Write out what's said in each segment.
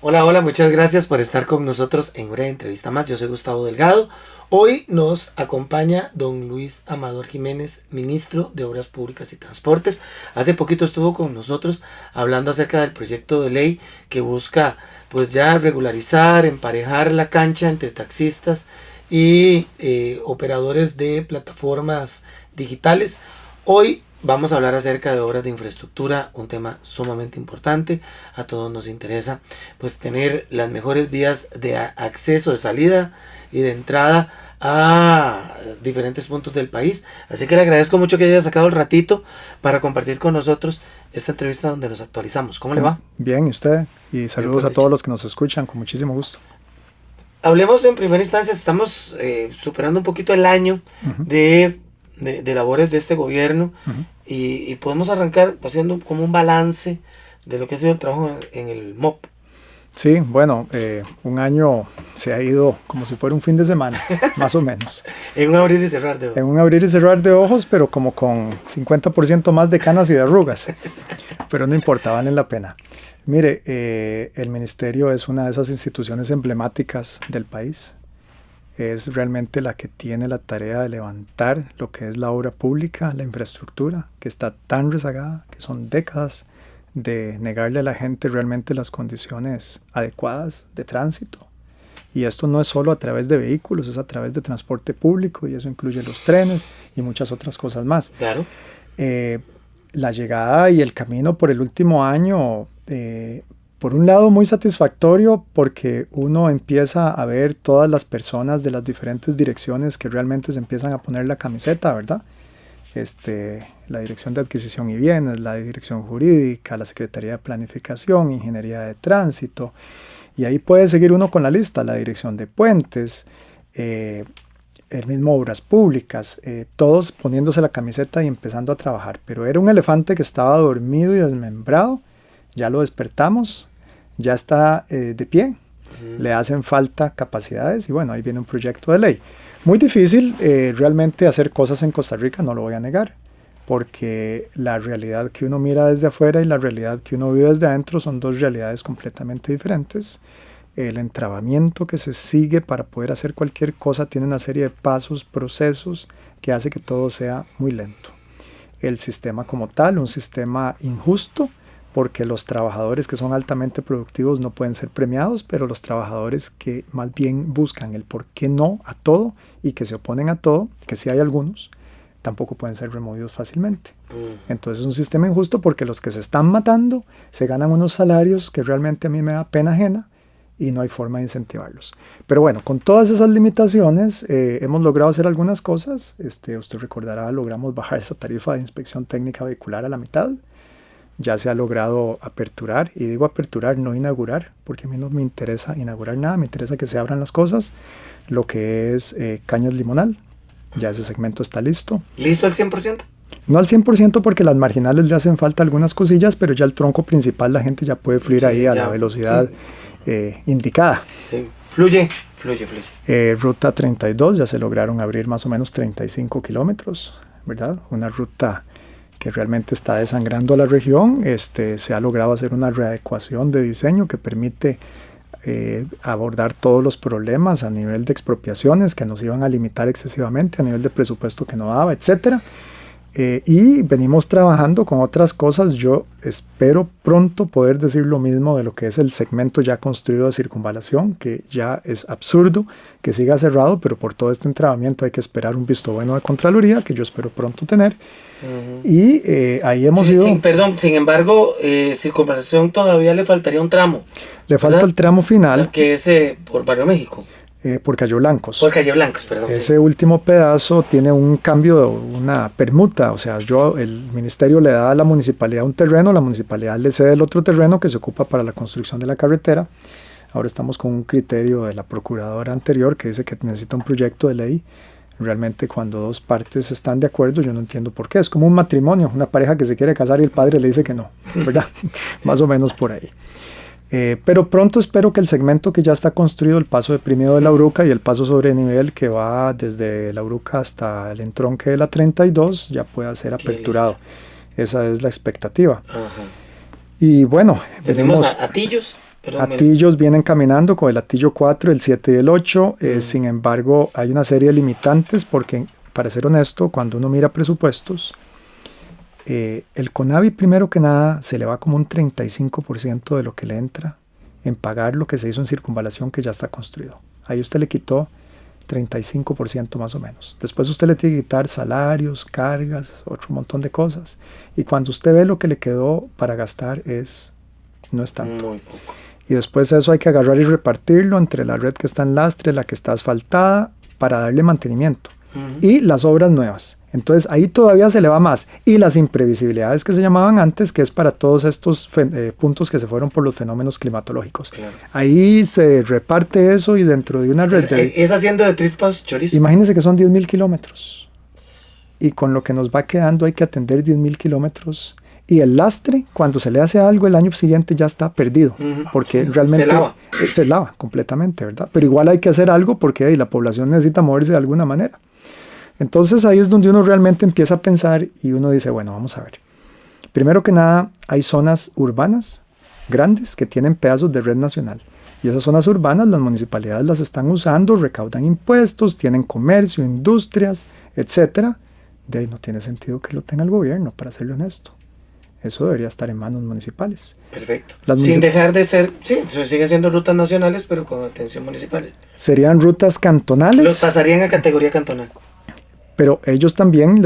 Hola, hola, muchas gracias por estar con nosotros en una entrevista más. Yo soy Gustavo Delgado. Hoy nos acompaña don Luis Amador Jiménez, ministro de Obras Públicas y Transportes. Hace poquito estuvo con nosotros hablando acerca del proyecto de ley que busca pues ya regularizar, emparejar la cancha entre taxistas y operadores de plataformas digitales. Hoy vamos a hablar acerca de obras de infraestructura, un tema sumamente importante. A todos nos interesa pues tener las mejores vías de acceso, de salida y de entrada a diferentes puntos del país. Así que le agradezco mucho que haya sacado el ratito para compartir con nosotros esta entrevista donde nos actualizamos. ¿Cómo le va? Bien, ¿y usted? Y saludos a todos los que nos escuchan, con muchísimo gusto. Hablemos en primera instancia, estamos superando un poquito el año de labores de este gobierno y podemos arrancar haciendo como un balance de lo que ha sido el trabajo en el MOP. Sí, bueno, un año se ha ido como si fuera un fin de semana, más o menos. En un abrir y cerrar de ojos. En un abrir y cerrar de ojos, pero como con 50% más de canas y de arrugas. Pero no importa, valen la pena. Mire, el ministerio es una de esas instituciones emblemáticas del país. Es realmente la que tiene la tarea de levantar lo que es la obra pública, la infraestructura, que está tan rezagada, que son décadas de negarle a la gente realmente las condiciones adecuadas de tránsito. Y esto no es solo a través de vehículos, es a través de transporte público, y eso incluye los trenes y muchas otras cosas más. Claro. La llegada y el camino por el último año, por un lado muy satisfactorio porque uno empieza a ver todas las personas de las diferentes direcciones que realmente se empiezan a poner la camiseta, ¿verdad? La Dirección de Adquisición y Bienes, la Dirección Jurídica, la Secretaría de Planificación, Ingeniería de Tránsito, y ahí puede seguir uno con la lista, la Dirección de Puentes, el mismo Obras Públicas, todos poniéndose la camiseta y empezando a trabajar. Pero era un elefante que estaba dormido y desmembrado, ya lo despertamos, ya está de pie, le hacen falta capacidades y bueno, ahí viene un proyecto de ley. Muy difícil realmente hacer cosas en Costa Rica, no lo voy a negar, porque la realidad que uno mira desde afuera y la realidad que uno vive desde adentro son dos realidades completamente diferentes. El entrabamiento que se sigue para poder hacer cualquier cosa tiene una serie de pasos, procesos que hace que todo sea muy lento. El sistema como tal, un sistema injusto, porque los trabajadores que son altamente productivos no pueden ser premiados, pero los trabajadores que más bien buscan el por qué no a todo y que se oponen a todo, que sí hay algunos, tampoco pueden ser removidos fácilmente. Entonces es un sistema injusto porque los que se están matando se ganan unos salarios que realmente a mí me da pena ajena y no hay forma de incentivarlos. Pero bueno, con todas esas limitaciones hemos logrado hacer algunas cosas. Usted recordará, logramos bajar esa tarifa de inspección técnica vehicular a la mitad. Ya se ha logrado aperturar, y digo aperturar, no inaugurar, porque a mí no me interesa inaugurar nada, me interesa que se abran las cosas, lo que es Caños Limonal, ya ese segmento está listo. ¿Listo al 100%? No al 100% porque las marginales le hacen falta algunas cosillas, pero ya el tronco principal la gente ya puede fluir ahí a la velocidad indicada. Sí, fluye. Ruta 32, ya se lograron abrir más o menos 35 kilómetros, ¿verdad? Una ruta que realmente está desangrando a la región. Se ha logrado hacer una readecuación de diseño que permite abordar todos los problemas a nivel de expropiaciones que nos iban a limitar excesivamente, a nivel de presupuesto que no daba, etcétera. Y venimos trabajando con otras cosas. Yo espero pronto poder decir lo mismo de lo que es el segmento ya construido de circunvalación, que ya es absurdo que siga cerrado, pero por todo este entrabamiento hay que esperar un visto bueno de Contraloría, que yo espero pronto tener. Y ahí hemos ido... Sin embargo, circunvalación todavía le faltaría un tramo. Le falta, ¿verdad?, el tramo final. Que es por Barrio México. Por Calle Blancos. Por Calle Blancos, perdón. Ese último pedazo tiene un cambio, una permuta. O sea, el ministerio le da a la municipalidad un terreno, la municipalidad le cede el otro terreno que se ocupa para la construcción de la carretera. Ahora estamos con un criterio de la procuradora anterior que dice que necesita un proyecto de ley. Realmente cuando dos partes están de acuerdo, yo no entiendo por qué. Es como un matrimonio, una pareja que se quiere casar y el padre le dice que no, ¿verdad? Más o menos por ahí. Pero pronto espero que el segmento que ya está construido, el paso deprimido de la Uruca y el paso sobre nivel que va desde la Uruca hasta el entronque de la 32 ya pueda ser aperturado. Esa es la expectativa. Ajá. Y bueno, tenemos Atillos. Atillos vienen caminando con el Atillo 4, el 7 y el 8. Sin embargo, hay una serie de limitantes porque, para ser honesto, cuando uno mira presupuestos, el CONAVI, primero que nada, se le va como un 35% de lo que le entra en pagar lo que se hizo en circunvalación que ya está construido. Ahí usted le quitó 35% más o menos. Después usted le tiene que quitar salarios, cargas, otro montón de cosas. Y cuando usted ve lo que le quedó para gastar no es tanto. Muy poco. Y después eso hay que agarrar y repartirlo entre la red que está en lastre, la que está asfaltada, para darle mantenimiento. Y las obras nuevas. Entonces ahí todavía se le va más. Y las imprevisibilidades que se llamaban antes, que es para todos estos puntos que se fueron por los fenómenos climatológicos. Claro. Ahí se reparte eso y dentro de una red... Es haciendo de trispas chorizo. Imagínense que son 10.000 kilómetros. Y con lo que nos va quedando hay que atender 10.000 kilómetros. Y el lastre, cuando se le hace algo, el año siguiente ya está perdido. Porque realmente se lava completamente, ¿verdad? Pero igual hay que hacer algo porque la población necesita moverse de alguna manera. Entonces ahí es donde uno realmente empieza a pensar y uno dice, bueno, vamos a ver. Primero que nada, hay zonas urbanas grandes que tienen pedazos de red nacional. Y esas zonas urbanas las municipalidades las están usando, recaudan impuestos, tienen comercio, industrias, etc. De ahí no tiene sentido que lo tenga el gobierno, para serle honesto. Eso debería estar en manos municipales. Perfecto. Sin dejar de ser, sí, siguen siendo rutas nacionales, pero con atención municipal. Serían rutas cantonales. Los pasarían a categoría cantonal. Pero ellos también,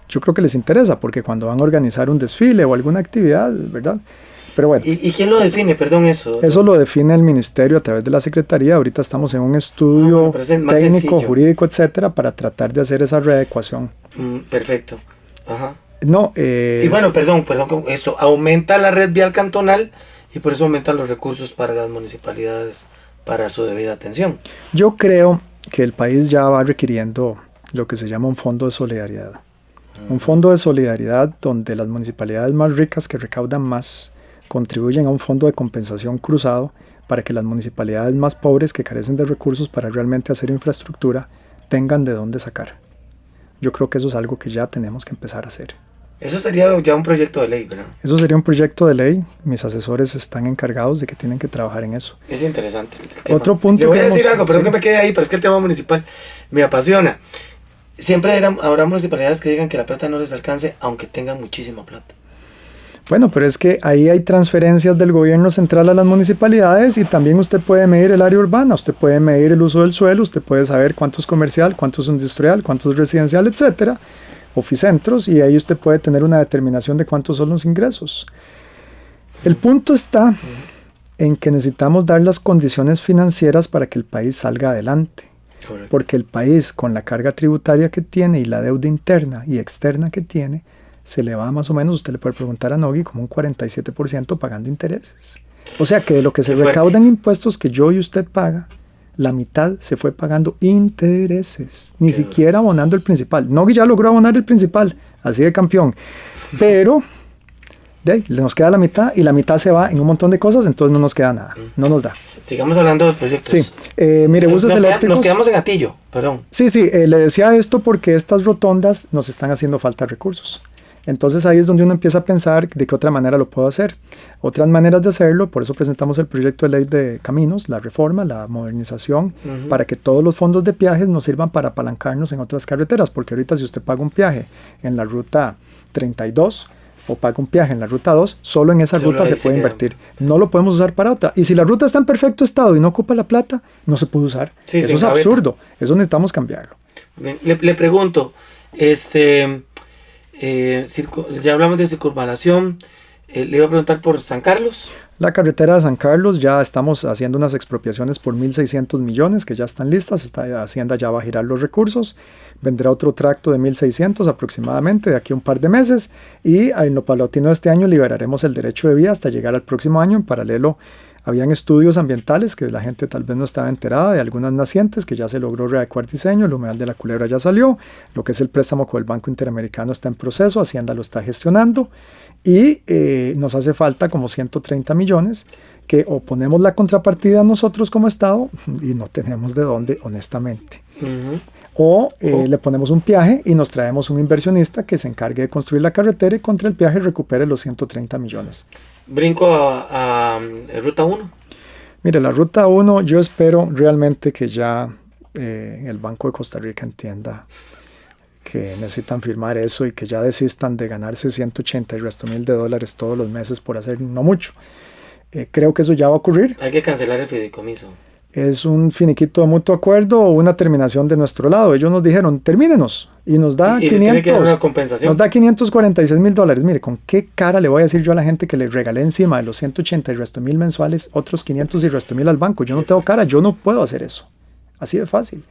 yo creo que les interesa, porque cuando van a organizar un desfile o alguna actividad, ¿verdad? Pero bueno. ¿Y quién lo define? Perdón, eso. Eso lo define el ministerio a través de la Secretaría. Ahorita estamos en un estudio técnico, jurídico, etcétera, para tratar de hacer esa readecuación. Perfecto. Ajá. No, y bueno, perdón, esto aumenta la red vial cantonal y por eso aumentan los recursos para las municipalidades para su debida atención. Yo creo que el país ya va requiriendo lo que se llama un fondo de solidaridad. Un fondo de solidaridad donde las municipalidades más ricas que recaudan más contribuyen a un fondo de compensación cruzado para que las municipalidades más pobres que carecen de recursos para realmente hacer infraestructura tengan de dónde sacar. Yo creo que eso es algo que ya tenemos que empezar a hacer. Eso sería ya un proyecto de ley, ¿verdad? Eso sería un proyecto de ley. Mis asesores están encargados de que tienen que trabajar en eso. Es interesante el tema. Otro punto. Le voy a decir algo, perdón que me quede ahí, pero es que el tema municipal me apasiona. Siempre habrá municipalidades que digan que la plata no les alcance, aunque tengan muchísima plata. Bueno, pero es que ahí hay transferencias del gobierno central a las municipalidades y también usted puede medir el área urbana, usted puede medir el uso del suelo, usted puede saber cuánto es comercial, cuánto es industrial, cuánto es residencial, etcétera, oficentros, y ahí usted puede tener una determinación de cuántos son los ingresos. El punto está en que necesitamos dar las condiciones financieras para que el país salga adelante. Correcto. Porque el país, con la carga tributaria que tiene y la deuda interna y externa que tiene, se le va más o menos, usted le puede preguntar a Nogui, como un 47% pagando intereses. O sea que de lo que se recauda en impuestos que yo y usted paga, la mitad se fue pagando intereses, ni siquiera abonando el principal. Nogui ya logró abonar el principal, así de campeón, pero de ahí nos queda la mitad y la mitad se va en un montón de cosas, entonces no nos queda nada, no nos da. Sigamos hablando de proyectos. Sí, mire, buses eléctricos. Nos quedamos en Atillo, perdón. Sí, le decía esto porque estas rotondas nos están haciendo falta recursos. Entonces ahí es donde uno empieza a pensar de qué otra manera lo puedo hacer. Otras maneras de hacerlo, por eso presentamos el proyecto de ley de caminos, la reforma, la modernización, para que todos los fondos de peajes nos sirvan para apalancarnos en otras carreteras, porque ahorita si usted paga un peaje en la ruta 32 o paga un peaje en la ruta 2, solo en esa ruta se puede invertir. No lo podemos usar para otra. Y si la ruta está en perfecto estado y no ocupa la plata, no se puede usar. Sí, eso es absurdo. Eso necesitamos cambiarlo. Le pregunto, ya hablamos de circunvalación, le iba a preguntar por San Carlos. La carretera de San Carlos, ya estamos haciendo unas expropiaciones por 1.600 millones que ya están listas, Hacienda ya va a girar los recursos, vendrá otro tracto de 1.600 aproximadamente de aquí a un par de meses y en lo paulatino de este año liberaremos el derecho de vía hasta llegar al próximo año. En paralelo habían estudios ambientales que la gente tal vez no estaba enterada de algunas nacientes que ya se logró readecuar diseño, el humedal de la Culebra ya salió, lo que es el préstamo con el Banco Interamericano está en proceso, Hacienda lo está gestionando y nos hace falta como 130 millones que o ponemos la contrapartida nosotros como Estado y no tenemos de dónde honestamente. O le ponemos un peaje y nos traemos un inversionista que se encargue de construir la carretera y contra el peaje recupere los 130 millones. Brinco a Ruta 1. Mire, la Ruta 1, yo espero realmente que ya el Banco de Costa Rica entienda que necesitan firmar eso y que ya desistan de ganarse 180 y resto mil de dólares todos los meses por hacer no mucho. Creo que eso ya va a ocurrir. Hay que cancelar el fideicomiso. Es un finiquito de mutuo acuerdo o una terminación de nuestro lado. Ellos nos dijeron, termínenos, y nos da 500, una compensación. Nos da 546 mil dólares. Mire, ¿con qué cara le voy a decir yo a la gente que le regalé encima de los 180 y resto mil mensuales otros 500 y resto mil al banco? Yo no tengo cara, yo no puedo hacer eso. Así de fácil.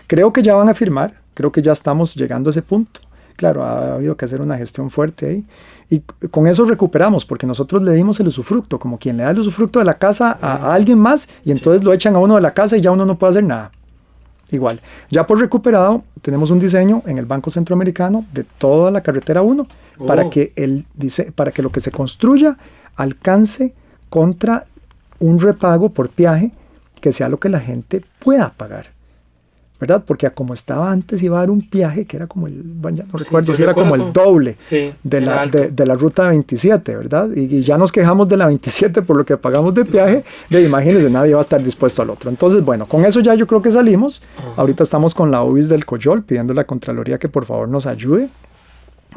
Creo que ya van a firmar, creo que ya estamos llegando a ese punto. Claro, ha habido que hacer una gestión fuerte ahí. Y con eso recuperamos, porque nosotros le dimos el usufructo, como quien le da el usufructo de la casa a alguien más, y entonces lo echan a uno de la casa y ya uno no puede hacer nada. Igual, ya por recuperado, tenemos un diseño en el Banco Centroamericano de toda la carretera 1, para que lo que se construya alcance contra un repago por peaje que sea lo que la gente pueda pagar, ¿verdad? Porque como estaba antes iba a dar un peaje que era como ya no recuerdo si era como el doble de la ruta 27, ¿verdad? Y ya nos quejamos de la 27 por lo que pagamos de peaje, imagínense, nadie va a estar dispuesto al otro. Entonces, bueno, con eso ya yo creo que salimos. Ahorita estamos con la UBIS del Coyol pidiendo a la Contraloría que por favor nos ayude,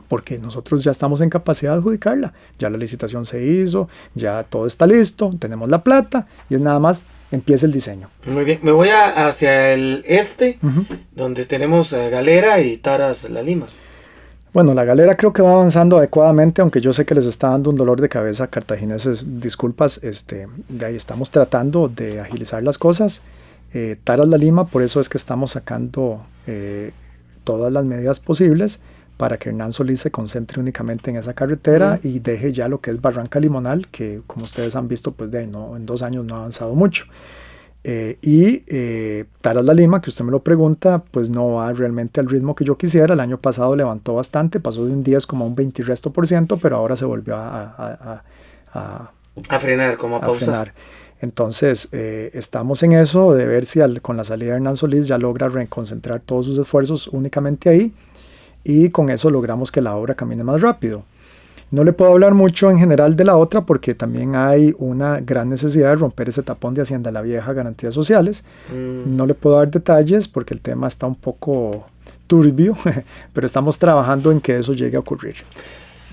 porque nosotros ya estamos en capacidad de adjudicarla. Ya la licitación se hizo, ya todo está listo, tenemos la plata y es nada más empieza el diseño. Muy bien, me voy hacia el este, donde tenemos Galera y Taras La Lima. Bueno, la Galera creo que va avanzando adecuadamente, aunque yo sé que les está dando un dolor de cabeza a cartagineses, disculpas, de ahí estamos tratando de agilizar las cosas. Taras La Lima, por eso es que estamos sacando todas las medidas posibles para que Hernán Solís se concentre únicamente en esa carretera y deje ya lo que es Barranca Limonal, que como ustedes han visto, pues en 2 años no ha avanzado mucho. Taras La Lima, que usted me lo pregunta, pues no va realmente al ritmo que yo quisiera. El año pasado levantó bastante, pasó de un 10 como a un 20 y resto por ciento, pero ahora se volvió a frenar, como a pausar. Frenar. Entonces, estamos en eso de ver si con la salida de Hernán Solís ya logra reconcentrar todos sus esfuerzos únicamente ahí, y con eso logramos que la obra camine más rápido. No le puedo hablar mucho en general de la otra porque también hay una gran necesidad de romper ese tapón de Hacienda La Vieja, Garantías Sociales. No le puedo dar detalles porque el tema está un poco turbio, pero estamos trabajando en que eso llegue a ocurrir.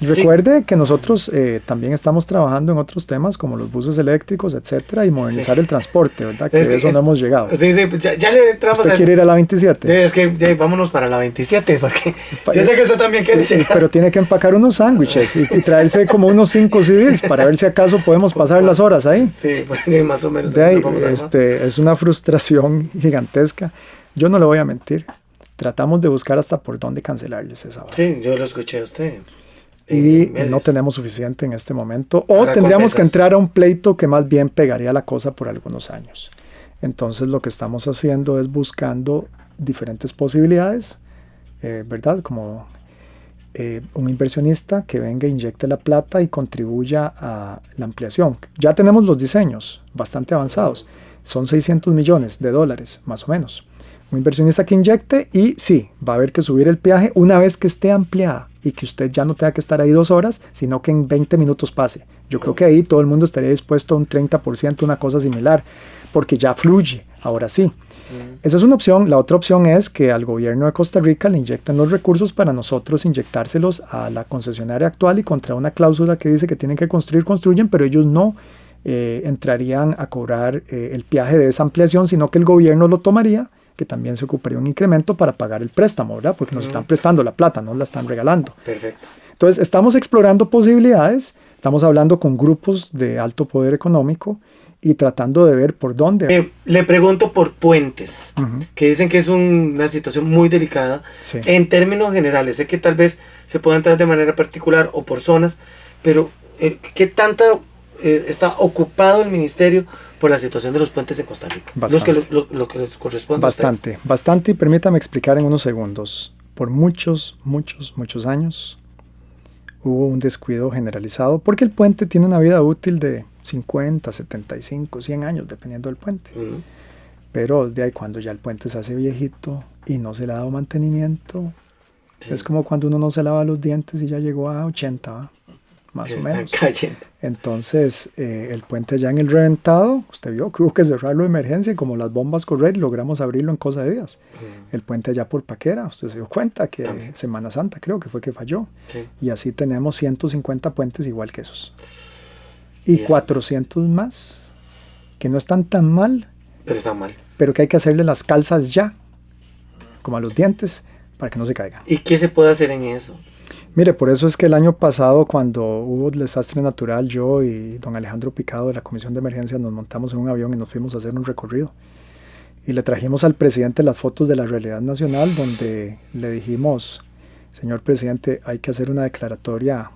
Recuerde que nosotros también estamos trabajando en otros temas como los buses eléctricos, etcétera, y modernizar el transporte, ¿verdad? Que de eso no hemos llegado. Sí, ya le entramos. ¿Usted quiere ir a la 27? Es que vámonos para la 27, porque yo sé que usted también quiere llegar. Pero tiene que empacar unos sándwiches y traerse como unos 5 CDs para ver si acaso podemos pasar las horas ahí. Sí, bueno, más o menos. De ahí, es una frustración gigantesca. Yo no le voy a mentir. Tratamos de buscar hasta por dónde cancelarles esa hora. Sí, yo lo escuché a usted. Y no tenemos suficiente en este momento, o tendríamos que entrar a un pleito que más bien pegaría la cosa por algunos años. Entonces lo que estamos haciendo es buscando diferentes posibilidades, ¿verdad? Como un inversionista que venga, inyecte la plata y contribuya a la ampliación. Ya tenemos los diseños bastante avanzados, son 600 millones de dólares más o menos. Un inversionista que inyecte y sí, va a haber que subir el peaje una vez que esté ampliada y que usted ya no tenga que estar ahí 2 horas, sino que en 20 minutos pase. Yo creo que ahí todo el mundo estaría dispuesto a un 30%, una cosa similar, porque ya fluye, ahora sí. Esa es una opción. La otra opción es que al gobierno de Costa Rica le inyecten los recursos para nosotros inyectárselos a la concesionaria actual y contra una cláusula que dice que tienen que construir, construyen, pero ellos no entrarían a cobrar el peaje de esa ampliación, sino que el gobierno lo tomaría, que también se ocuparía un incremento para pagar el préstamo, ¿verdad? Porque nos están prestando la plata, no la están regalando. Perfecto. Entonces, estamos explorando posibilidades, estamos hablando con grupos de alto poder económico y tratando de ver por dónde. Le pregunto por puentes, que dicen que es una situación muy delicada. Sí. En términos generales, sé que tal vez se pueda entrar de manera particular o por zonas, pero ¿qué tanto está ocupado el ministerio por la situación de los puentes en Costa Rica? Lo que les corresponde. Bastante, y permítame explicar en unos segundos. Por muchos años hubo un descuido generalizado, porque el puente tiene una vida útil de 50, 75, 100 años, dependiendo del puente. Pero de ahí cuando ya el puente se hace viejito y no se le ha dado mantenimiento, es como cuando uno no se lava los dientes y ya llegó a 80, ¿va? más o están menos. cayendo. Entonces, el puente ya en el Reventado, usted vio que hubo que cerrarlo de emergencia y como las bombas correr, logramos abrirlo en cosa de días. El puente allá por Paquera, usted se dio cuenta que Semana Santa creo que fue que falló. Sí. Y así tenemos 150 puentes igual que esos. Y 400 más, que no están tan mal. Pero están mal. Pero que hay que hacerle las calzas ya, como a los dientes, para que no se caigan. ¿Y qué se puede hacer en eso? Mire, por eso es que el año pasado, cuando hubo el desastre natural, yo y don Alejandro Picado de la Comisión de Emergencia nos montamos en un avión y nos fuimos a hacer un recorrido. Y le trajimos al presidente las fotos de la realidad nacional, donde le dijimos, señor presidente, hay que hacer una declaratoria,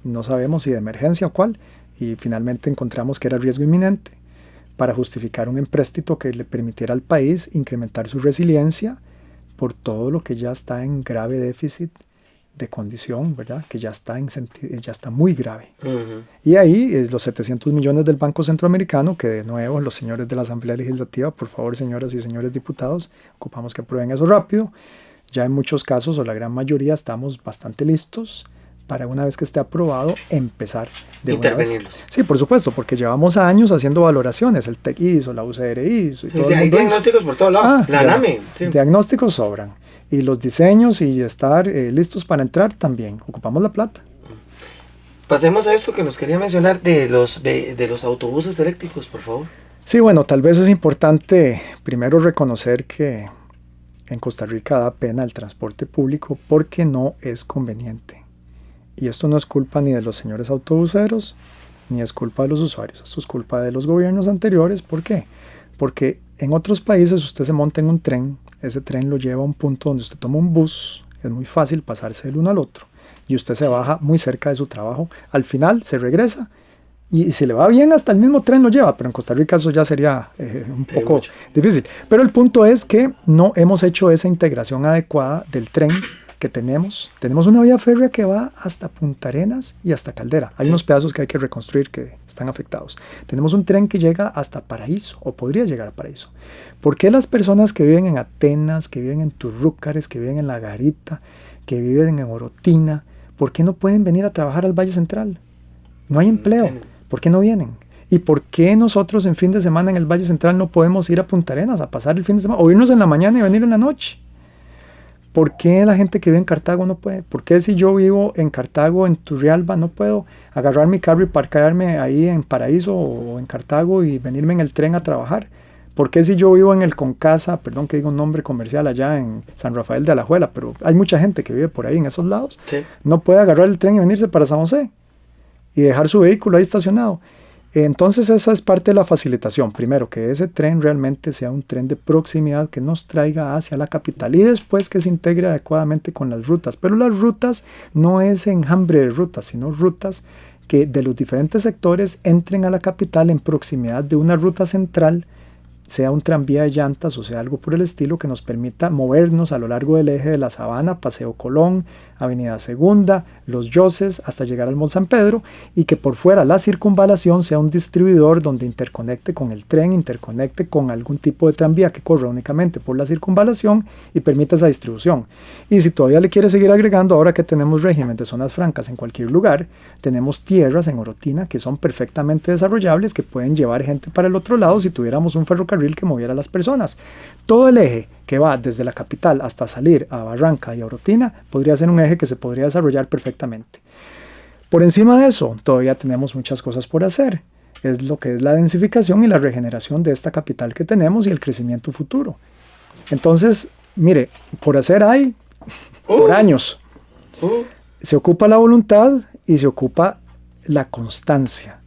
no sabemos si de emergencia o cuál, y finalmente encontramos que era riesgo inminente para justificar un empréstito que le permitiera al país incrementar su resiliencia por todo lo que ya está en grave déficit de condición, ¿verdad? Que ya está muy grave. Y ahí los 700 millones del Banco Centroamericano, que de nuevo los señores de la Asamblea Legislativa, por favor, señoras y señores diputados, ocupamos que aprueben eso rápido. Ya en muchos casos, o la gran mayoría, estamos bastante listos para una vez que esté aprobado, empezar de intervenirlos. Una vez. Sí, por supuesto, porque llevamos años haciendo valoraciones, el TEC hizo, la UCR hizo. Y todo hay diagnósticos por todos lados, la ANAME. Sí. Diagnósticos sobran. Y los diseños y estar listos para entrar también. Ocupamos la plata. Pasemos a esto que nos quería mencionar de los autobuses eléctricos, por favor. Sí, bueno, tal vez es importante primero reconocer que en Costa Rica da pena el transporte público porque no es conveniente. Y esto no es culpa ni de los señores autobuseros, ni es culpa de los usuarios. Esto es culpa de los gobiernos anteriores. ¿Por qué? Porque en otros países usted se monta en un tren, ese tren lo lleva a un punto donde usted toma un bus, es muy fácil pasarse del uno al otro, y usted se baja muy cerca de su trabajo, al final se regresa, y si le va bien hasta el mismo tren lo lleva, pero en Costa Rica eso ya sería un poco difícil. Pero el punto es que no hemos hecho esa integración adecuada del tren que tenemos. Tenemos una vía férrea que va hasta Punta Arenas y hasta Caldera. Hay unos pedazos que hay que reconstruir que están afectados. Tenemos un tren que llega hasta Paraíso, o podría llegar a Paraíso. ¿Por qué las personas que viven en Atenas, que viven en Turrúcares, que viven en La Garita, que viven en Orotina, por qué no pueden venir a trabajar al Valle Central? No hay empleo. ¿Por qué no vienen? ¿Y por qué nosotros en fin de semana en el Valle Central no podemos ir a Punta Arenas a pasar el fin de semana? O irnos en la mañana y venir en la noche. ¿Por qué la gente que vive en Cartago no puede? ¿Por qué si yo vivo en Cartago, en Turrialba, no puedo agarrar mi carro y parquearme ahí en Paraíso o en Cartago y venirme en el tren a trabajar? ¿Por qué si yo vivo en el Concasa, perdón que diga un nombre comercial allá en San Rafael de Alajuela, pero hay mucha gente que vive por ahí en esos lados, no puede agarrar el tren y venirse para San José y dejar su vehículo ahí estacionado? Entonces esa es parte de la facilitación. Primero, que ese tren realmente sea un tren de proximidad que nos traiga hacia la capital y después que se integre adecuadamente con las rutas. Pero las rutas no es enjambre de rutas, sino rutas que de los diferentes sectores entren a la capital en proximidad de una ruta central, sea un tranvía de llantas o sea algo por el estilo que nos permita movernos a lo largo del eje de la Sabana, Paseo Colón, Avenida Segunda, Los Yoses, hasta llegar al Mall San Pedro, y que por fuera la circunvalación sea un distribuidor donde interconecte con el tren, interconecte con algún tipo de tranvía que corra únicamente por la circunvalación y permita esa distribución. Y si todavía le quiere seguir agregando, ahora que tenemos régimen de zonas francas en cualquier lugar, tenemos tierras en Orotina que son perfectamente desarrollables, que pueden llevar gente para el otro lado si tuviéramos un ferrocarril que moviera a las personas. Todo el eje que va desde la capital hasta salir a Barranca y a Orotina podría ser un eje que se podría desarrollar perfectamente. Por encima de eso, todavía tenemos muchas cosas por hacer. Es lo que es la densificación y la regeneración de esta capital que tenemos y el crecimiento futuro. Entonces, mire, por hacer hay por años. Se ocupa la voluntad y se ocupa la constancia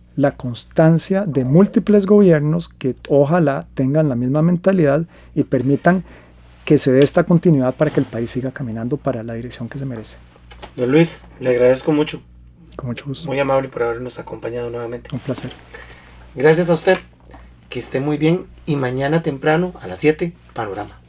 de múltiples gobiernos que ojalá tengan la misma mentalidad y permitan que se dé esta continuidad para que el país siga caminando para la dirección que se merece. Don Luis, le agradezco mucho. Con mucho gusto. Muy amable por habernos acompañado nuevamente. Un placer. Gracias a usted. Que esté muy bien y mañana temprano a las 7, Panorama.